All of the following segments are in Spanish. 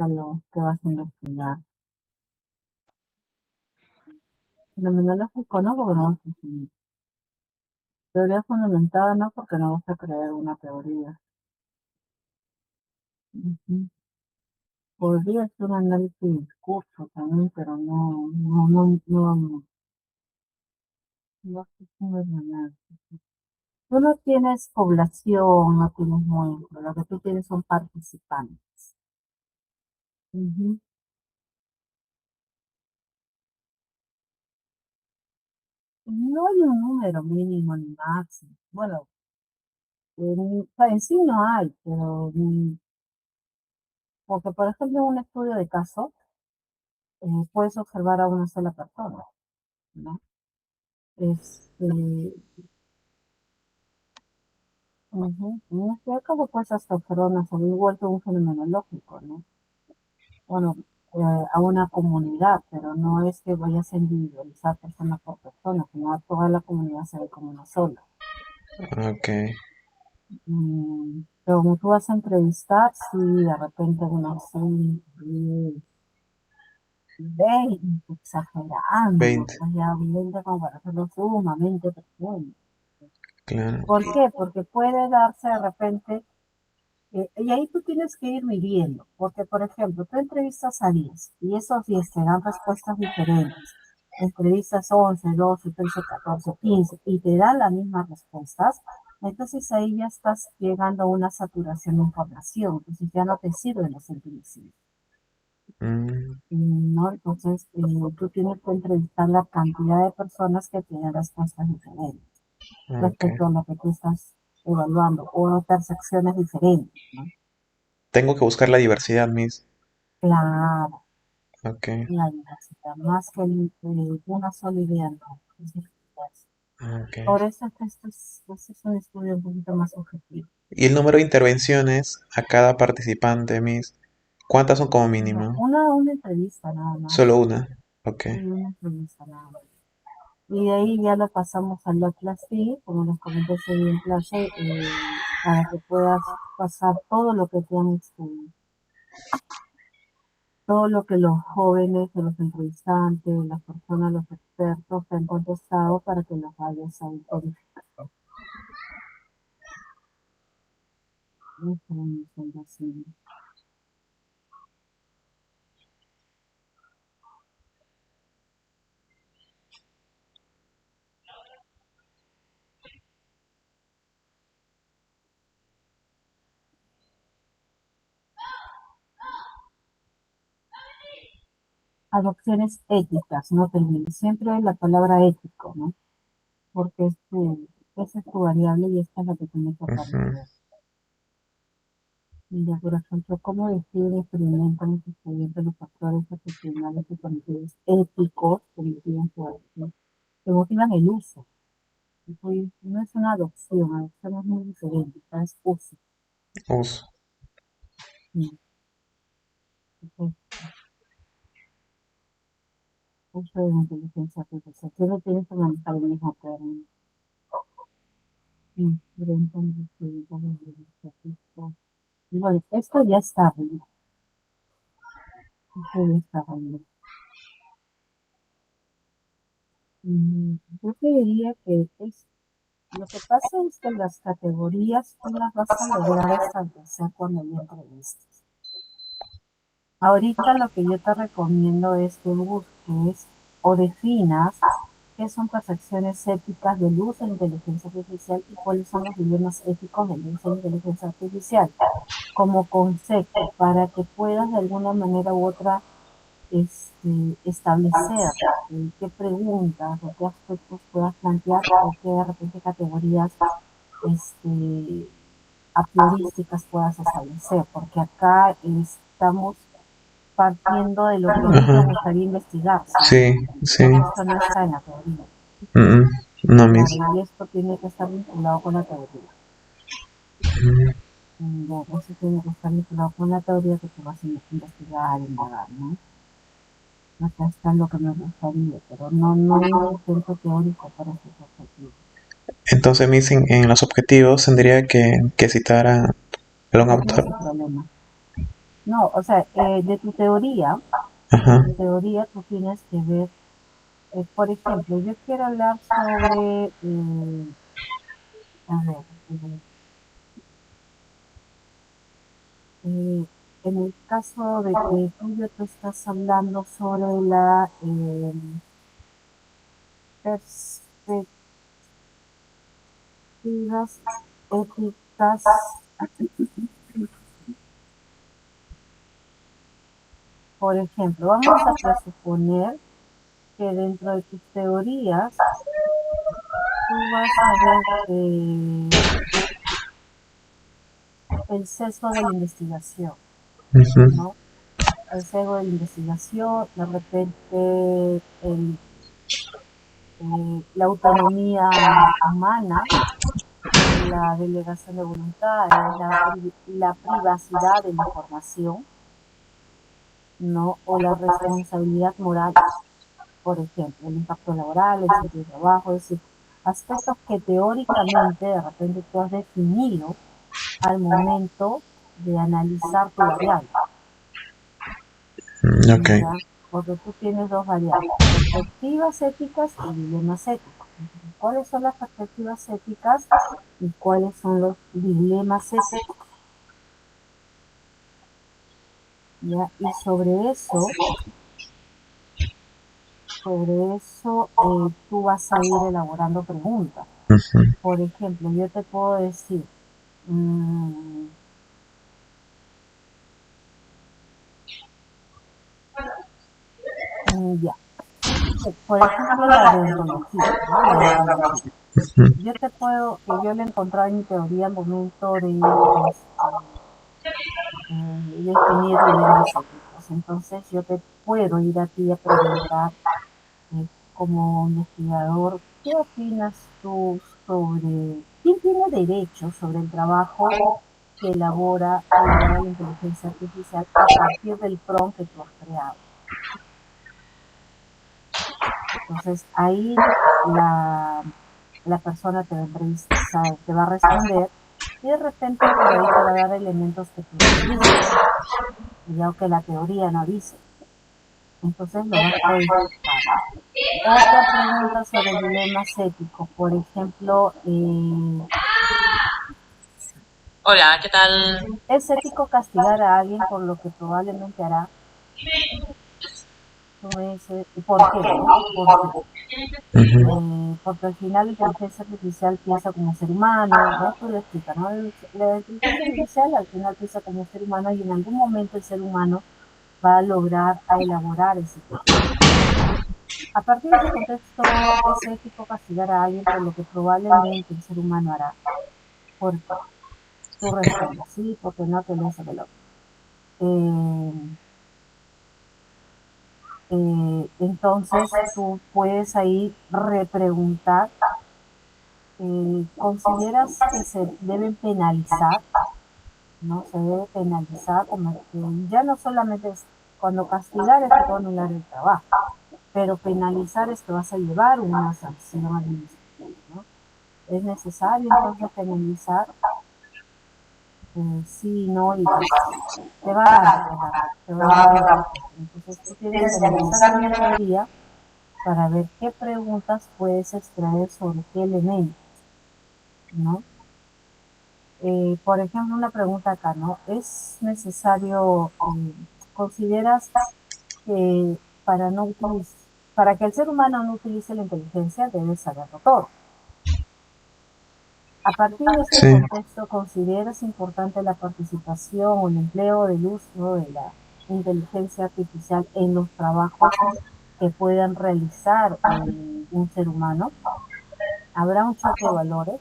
a lo que vas a investigar. Fenomenológico no, porque no vas a definir. Teoría fundamentada no, porque no vas a crear una teoría. Ujú. Podría ser un análisis de discurso también, pero no sé si es un análisis. Tú no tienes población, no tienes muestra, lo que tú tienes son participantes. Ujú. No hay un número mínimo ni máximo. Bueno, en sí no hay, pero porque por ejemplo en un estudio de caso puedes observar a una sola persona, ¿no? Este, ujú. En este caso puedes hasta observar una sola, igual que un fenomenológico, ¿no? Bueno, a una comunidad, pero no es que vayas a individualizar persona por persona, sino a toda la comunidad se ve como una sola. Ok. Pero como tú vas a entrevistar, sí, de repente unos 5, 10, 20, exagerando, 20. pues ya 20 como para hacerlo sumamente profundo. Claro. ¿Por qué? Porque puede darse de repente, y ahí tú tienes que ir midiendo, porque por ejemplo, tú entrevistas a 10 y esos 10 te dan respuestas diferentes. Entrevistas 11, 12, 13, 14, 15 y te dan las mismas respuestas. Entonces ahí ya estás llegando a una saturación de información, entonces ya no te sirven los empíricos, Mm, ¿no? Entonces tú tienes que entrevistar la cantidad de personas que tienen respuestas diferentes ok. respecto a lo que tú estás evaluando o percepciones diferentes, ¿no? Tengo que buscar la diversidad, Miss. Claro, Ok. la diversidad, más que una sola idea, no. Ok. Por eso es que esto es un estudio un poquito más objetivo. ¿Y el número de intervenciones a cada participante, Miss? ¿Cuántas son como No, mínimo? una entrevista nada más, Solo una. Ok. sí, una entrevista nada más. Y de ahí ya lo pasamos al Atlas sí, como les comenté ese día en clase, para que puedas pasar todo lo que te han todo lo que los jóvenes, los entrevistantes, las personas, los expertos te han contestado para que los vayas ahí codificando. Adopciones éticas, no te olvides, siempre la palabra ético, ¿no? Porque esa es tu variable y esta es la que tiene que Ujú. aparecer. Mira, por ejemplo, ¿cómo decir y experimentan los estudiantes los factores excepcionales y conocidos éticos que motivan el uso? Pues, no es una adopción es muy diferente, es uso. Uso. Sí, es uso de la inteligencia artificial. Tú no tienes que manejar el mismo término. Sí, pero entonces, sí, y bueno, esto ya está arriba. Esto ya está arriba. Yo te diría que lo que pasa es que las categorías tú las vas a lograr establecer cuando hay entrevistas. Ahorita lo que yo te recomiendo es que busques o definas qué son percepciones éticas del uso de inteligencia artificial y cuáles son los dilemas éticos del uso de inteligencia artificial como concepto para que puedas de alguna manera u otra establecer qué preguntas o qué aspectos puedas plantear o qué de repente categorías este, a priorísticas puedas establecer, porque acá estamos partiendo de lo que a ti te Ajá. gustaría investigar, ¿sí? Sí, sí. Porque esto no está en la teoría. Mm, no, Miss. Claro, y esto tiene que estar vinculado con la teoría. Bueno, eso tiene que estar vinculado con la teoría que tú vas a investigar, indagar, ¿no? Acá está lo que me gustaría, pero no hay un sustento teórico para esos objetivos. Entonces, Miss, en los objetivos tendría que citar a un ¿Cuál es autor. el problema? No, o sea, Ajá. de tu teoría tú tienes que ver, por ejemplo, yo quiero hablar sobre, a ver, eh, en el caso de que tú estás hablando sobre la perspectivas éticas, por ejemplo, vamos a presuponer que dentro de tus teorías tú vas a ver el sesgo de la investigación, Ujú. ¿no? El sesgo de la investigación, de repente la autonomía humana, la delegación de voluntades, la privacidad de la información, ¿no? O la responsabilidad moral, por ejemplo, el impacto laboral, el sitio de trabajo, es decir, aspectos que teóricamente de repente tú has definido al momento de analizar tu variable, Ok. ¿ya? Porque tú tienes dos variables, perspectivas éticas y dilemas éticos. Entonces, ¿cuáles son las perspectivas éticas y cuáles son los dilemas éticos? ¿Ya? Y sobre eso tú vas a ir elaborando preguntas. Ujú. Por ejemplo, yo te puedo decir, mm, ya, por ejemplo, la deontología, ¿no? La deontología. Ujú. Que yo le encontraba en mi teoría al momento de definir dilemas éticos. Entonces, yo te puedo ir a ti a preguntar, como investigador, ¿qué opinas tú sobre quién tiene derecho sobre el trabajo que elabora la inteligencia artificial a partir del prompt que tú has creado? Entonces, ahí la persona te va a entrevistar, te va a responder y de repente por ahí te va a dar elementos que tú no has visto, ya que la teoría no dice. Entonces lo vas codificando. Otra pregunta sobre dilemas éticos, por ejemplo, Hola, ¿qué tal? ¿es ético castigar a alguien por lo que probablemente hará? Tú me dices, ¿y por qué, no? ¿Por qué? Ujú. Porque al final la inteligencia artificial piensa como ser humano, ¿no? Tú lo explicas, ¿no? La inteligencia artificial al final piensa como ser humano y en algún momento el ser humano va a lograr a elaborar ese pensamiento. A partir de ese contexto, ¿es ético castigar a alguien por lo que probablemente el ser humano hará? ¿Por qué? Tú respondes, sí, porque no te lo del otro. Eh, entonces tú puedes ahí repreguntar, ¿consideras que se deben penalizar? ¿No? Se debe penalizar, como que ya no solamente es cuando castigar es que te van a anular el trabajo, pero penalizar es que vas a llevar una sanción administrativa, ¿no? Es necesario entonces penalizar, sí, no, y te va dando, te va dando la respuesta. Entonces tú tienes que analizar bien la teoría para ver qué preguntas puedes extraer sobre qué elementos, ¿no? Por ejemplo, una pregunta acá, ¿no? ¿Es necesario, consideras que para que el ser humano no utilice la inteligencia debe saberlo todo? A partir de este Sí. contexto, ¿consideras importante la participación o el empleo del uso de la inteligencia artificial en los trabajos que puedan realizar un ser humano? ¿Habrá un choque de valores?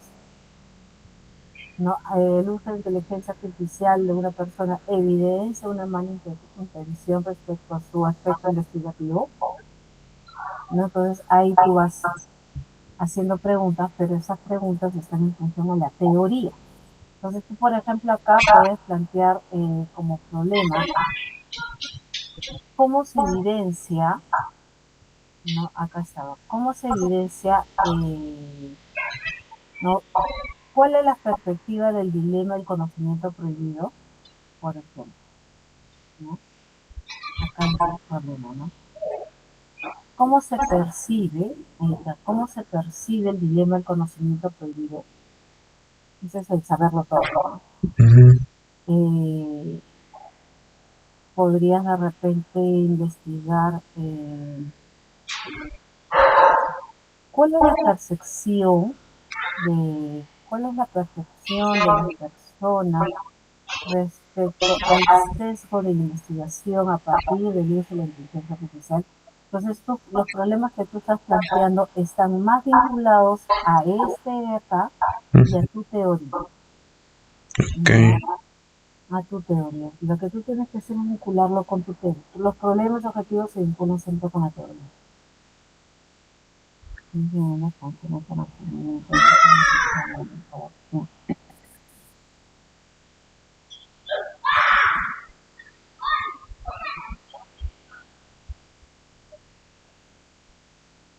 ¿No? El uso de inteligencia artificial de una persona evidencia una mala intención respecto a su aspecto investigativo, ¿no? Entonces ahí tú vas haciendo preguntas, pero esas preguntas están en función a la teoría. Entonces tú, por ejemplo, acá puedes plantear como problema cómo se evidencia, ¿no? Acá estaba, cómo se evidencia, ¿no? ¿Cuál es la perspectiva del dilema del conocimiento prohibido, por ejemplo? ¿no? Acá hay un problema, ¿no? ¿Cómo se percibe el dilema del conocimiento prohibido? Ese es el saberlo todo, Ujú. ¿no? Podrías de repente investigar cuál es la percepción cuál es la percepción de las personas respecto al sesgo de la investigación a partir del uso de la inteligencia artificial. Entonces, los problemas que tú estás planteando están más vinculados a este de acá y a tu teoría. Ok. ¿Ya? A tu teoría. Lo que tú tienes que hacer es vincularlo con tu teoría. Los problemas objetivos se vinculan siempre con la teoría.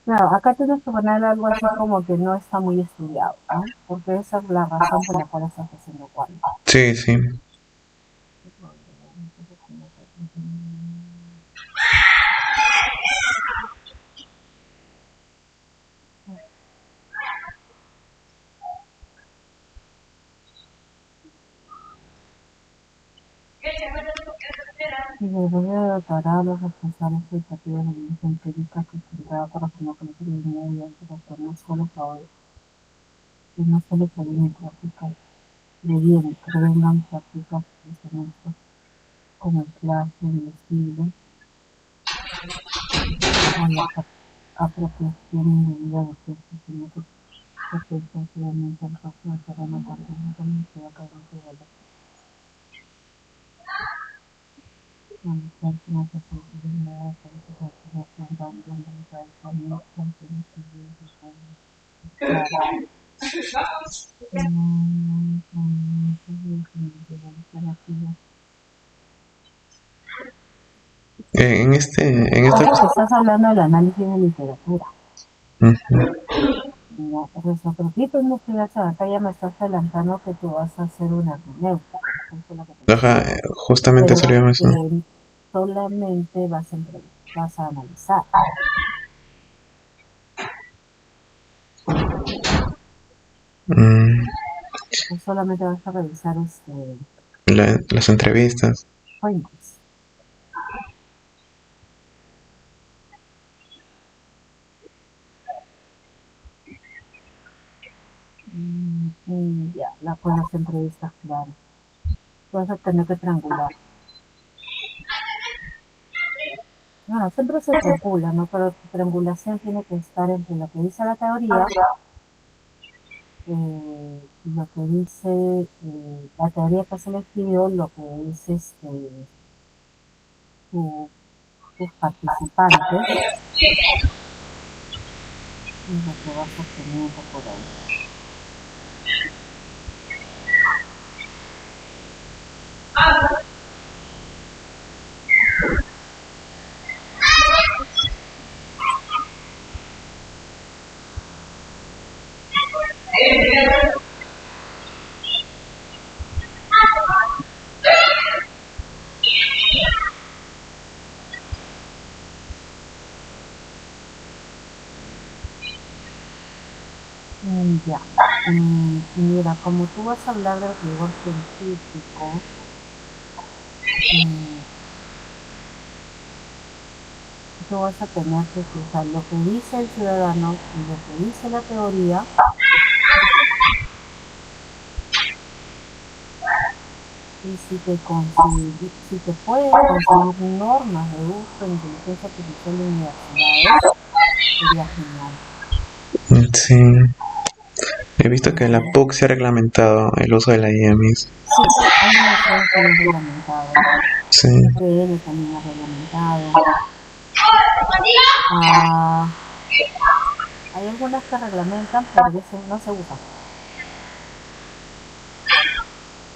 Claro, acá tienes que poner algo así como que no está muy estudiado, ¿no? Porque esa es la razón por la cual estás haciendo cuál. Sí, sí. Y debería de doctorar los responsables educativos de la científica que estudiaba para formar con el medio de doctor no solo para y no solo para mi práctica de bien, que vengan prácticas de como el clase, el estilo, o la apropiación indebida de ciertos elementos que potencialmente el resto del terreno también se va a caer en su valor. En esta. Estás hablando del análisis de literatura. Ujú. No, pero es otro tipo de investigación. Acá ya me estás adelantando que tú vas a hacer una hermenéutica. Eso es lo que te Ajá, digo. justamente Pero sería eso. solamente vas a analizar. Mm, Solamente vas a revisar las entrevistas. findings. Ya, con las entrevistas, claro. Vas a tener que triangular. Bueno, siempre se triangula, ¿no? Pero tu triangulación tiene que estar entre lo que dice la teoría y lo que dice la teoría que has elegido, lo que dice tus participantes y lo que vas obteniendo por ahí. Ya. Mira, como tú vas a hablar del rigor científico, tú vas a tener que fijar lo que dice el ciudadano y lo que dice la teoría. Y si te puedes conseguir normas de uso de inteligencia artificial en universidades, sería genial. Sí. He visto que la PUC se ha reglamentado el uso de la IEMIS. Sí, hay universidades que lo han reglamentado. Sí. UPN también ha reglamentado. Hay algunas que reglamentan, pero dicen no se usa.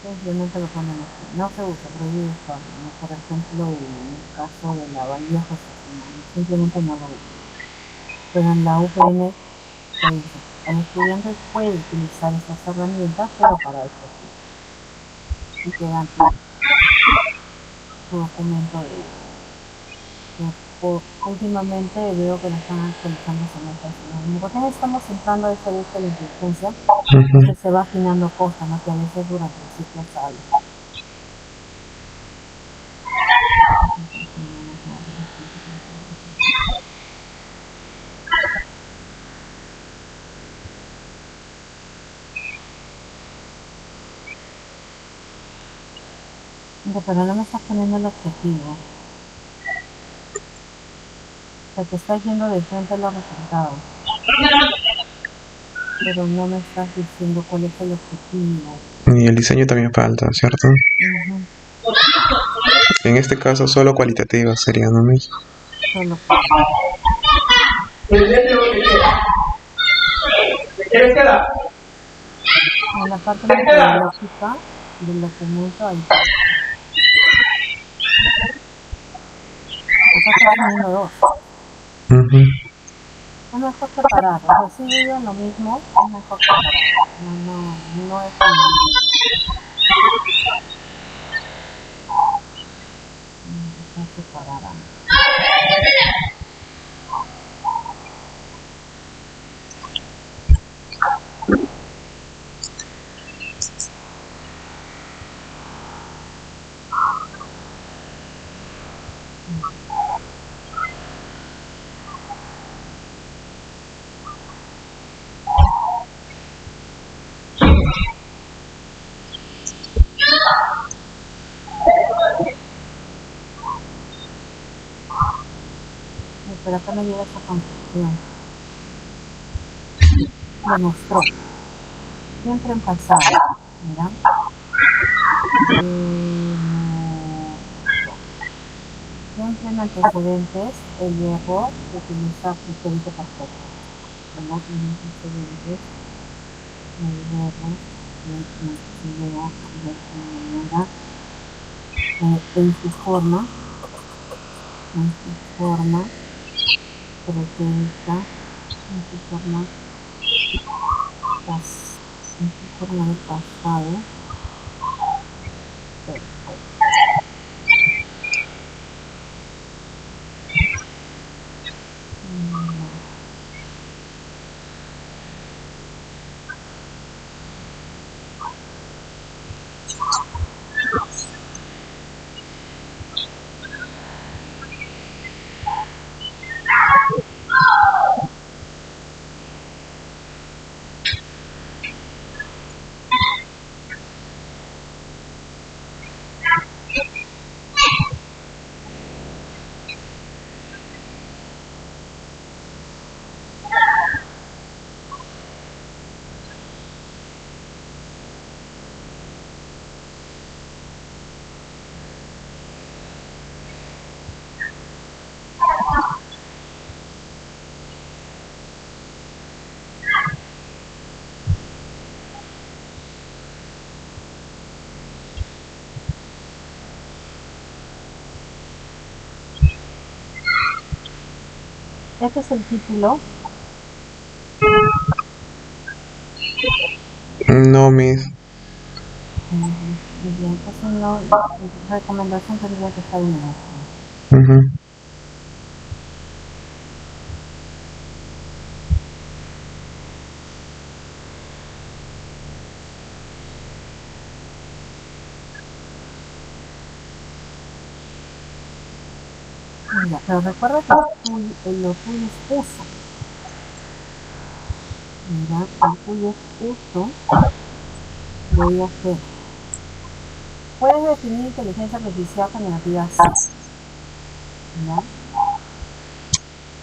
Simplemente lo ponen así. No se usa, prohibido usar, ¿no? Por ejemplo, en el caso de la Bahía Josefina, simplemente no lo usa. Pero en la UPN se usa. El estudiante puede utilizar estas herramientas, pero para eso sí. Y quedan tiempo. su documento de uso. Últimamente veo que lo están actualizando semana. ¿Por qué estamos entrando a esta vez de la inteligencia? Que se va afinando cosas, ¿no? Que a veces durante el ciclo sale. Pero no me estás poniendo el objetivo. O sea, te estás yendo de frente a los resultados. Pero no me estás diciendo cuál es el objetivo. Y el diseño también falta, ¿cierto? En este caso solo cualitativa sería, ¿no? Solo en la parte metodológica del documento hay acá está número 2. Es mejor separar, o sea, si viven lo mismo, es mejor separar. No es como separar. Pero acá me llega esta conclusión. Demostró. Siempre en pasado. Mira. Siempre en antecedentes el error de utilizar pretérito perfecto. ¿Verdad? En antecedentes el error en su forma pretérita, en su forma de pasado perfecto. Este es el título. No, Miss. Entonces no, recomendación tendría que estar en Mira, pero recuerda que lo tuyo es uso. Mira, el tuyo es uso. Voy a hacer. Puedes definir inteligencia artificial generativa así. ¿Ya?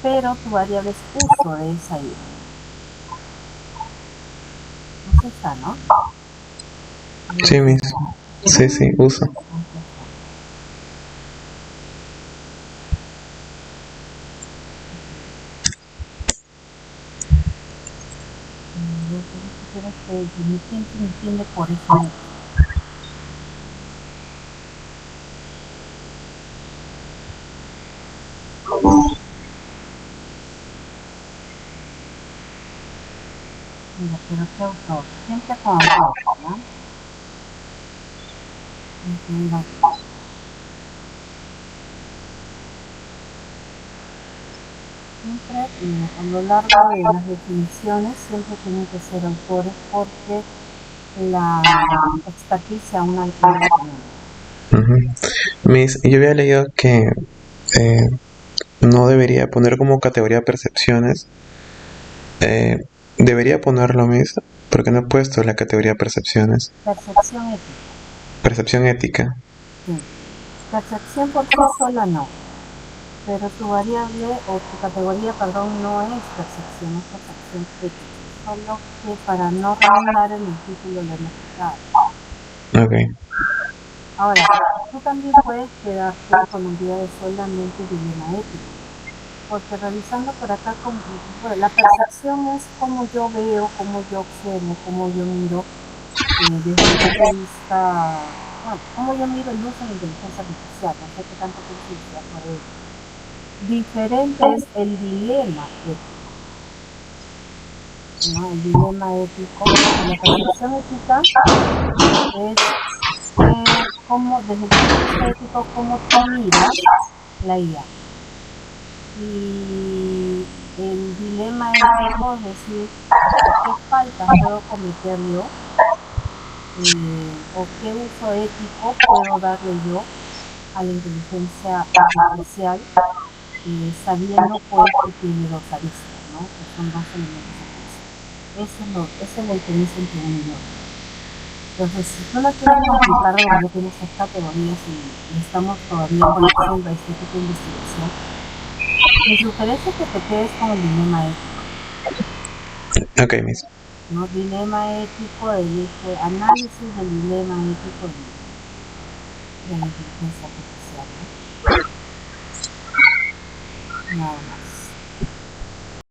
Pero tu variable es uso de esa idea. Así está, ¿no? Sí, Miss. Sí, uso. Mi gente me entiende por eso. Mira, pero ¿qué autor? Siempre con autor, ¿no? Mira. siempre a lo largo de las definiciones siempre tienen que ser autores porque la experticia aún no la tenemos. Miss, yo había leído que no debería poner como categoría percepciones. Debería ponerlo, Miss, porque no he puesto la categoría percepciones. Percepción ética. Percepción ética. Sí. Percepción por sí sola no, pero tu variable o tu categoría, perdón, no es percepción ética. Solo que para no redundar en el título lo hemos quitado. Ok. Ahora, tú también puedes quedarte con la idea de solamente dilema ético, porque revisando por acá, bueno, la percepción es como yo veo, como yo observo, como yo miro desde el punto de vista, bueno, como yo miro el uso de la inteligencia artificial, no sé qué tanto conciencia por ello. Diferente es el dilema ético, ¿no? El dilema ético, la percepción ética es como, desde el punto de vista ético, cómo tú miras la IA. Y el dilema ético es decir, ¿qué faltas puedo cometer yo? ¿O qué uso ético puedo darle yo a la inteligencia artificial, sabiendo pues que tiene dos aristas, ¿no? Que son dos elementos opuestos. Esa es la diferencia entre uno y otro. Entonces, si tú no quieres complicar de verdad tienes estas categorías y estamos todavía conociendo este tipo de investigación, mi sugerencia es que te quedes con el dilema ético. Ok, Miss. ¿No? Dilema ético, análisis del dilema ético de la inteligencia artificial, ¿no? Nada más.